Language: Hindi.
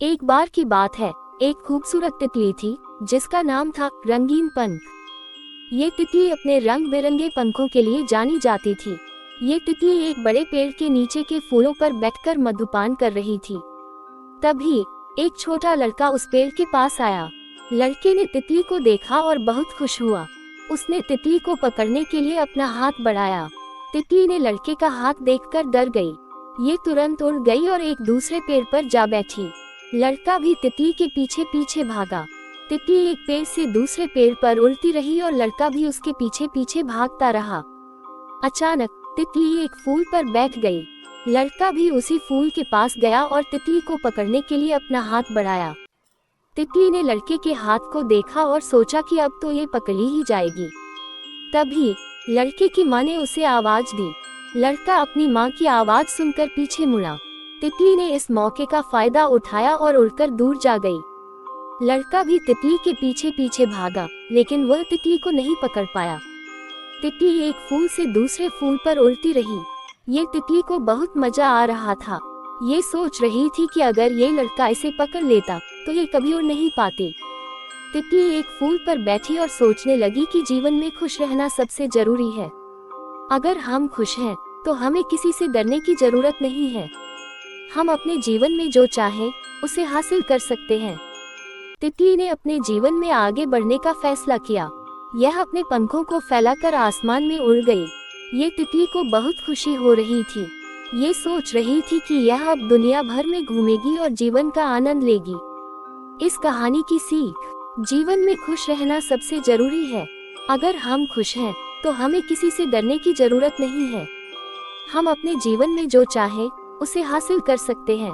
एक बार की बात है, एक खूबसूरत तितली थी जिसका नाम था रंगीन पंख। ये तितली अपने रंग बिरंगे पंखों के लिए जानी जाती थी। ये तितली एक बड़े पेड़ के नीचे के फूलों पर बैठकर मधुपान कर रही थी। तभी एक छोटा लड़का उस पेड़ के पास आया। लड़के ने तितली को देखा और बहुत खुश हुआ। उसने तितली को पकड़ने के लिए अपना हाथ बढ़ाया। तितली ने लड़के का हाथ देखकर डर गई। ये तुरंत उड़ गई और एक दूसरे पेड़ पर जा बैठी। लड़का भी तितली के पीछे पीछे भागा। तितली एक पेड़ से दूसरे पेड़ पर उड़ती रही और लड़का भी उसके पीछे पीछे भागता रहा। अचानक तितली एक फूल पर बैठ गई। लड़का भी उसी फूल के पास गया और तितली को पकड़ने के लिए अपना हाथ बढ़ाया। तितली ने लड़के के हाथ को देखा और सोचा कि अब तो ये पकड़ी ही जाएगी। तभी लड़के की माँ ने उसे आवाज दी। लड़का अपनी माँ की आवाज सुनकर पीछे मुड़ा। तितली ने इस मौके का फायदा उठाया और उड़कर दूर जा गई। लड़का भी तितली के पीछे पीछे भागा, लेकिन वह तितली को नहीं पकड़ पाया। तितली एक फूल से दूसरे फूल पर उड़ती रही। ये तितली को बहुत मजा आ रहा था। ये सोच रही थी कि अगर ये लड़का इसे पकड़ लेता तो ये कभी उड़ नहीं पाती। तितली एक फूल पर बैठी और सोचने लगी कि जीवन में खुश रहना सबसे जरूरी है। अगर हम खुश हैं तो हमें किसी से डरने की जरूरत नहीं है। हम अपने जीवन में जो चाहें उसे हासिल कर सकते हैं। तितली ने अपने जीवन में आगे बढ़ने का फैसला किया। यह अपने पंखों को फैलाकर आसमान में उड़ गई। ये तितली को बहुत खुशी हो रही थी। ये सोच रही थी कि यह अब दुनिया भर में घूमेगी और जीवन का आनंद लेगी। इस कहानी की सीख, जीवन में खुश रहना सबसे जरूरी है। अगर हम खुश हैं तो हमें किसी से डरने की जरूरत नहीं है। हम अपने जीवन में जो चाहें उसे हासिल कर सकते हैं।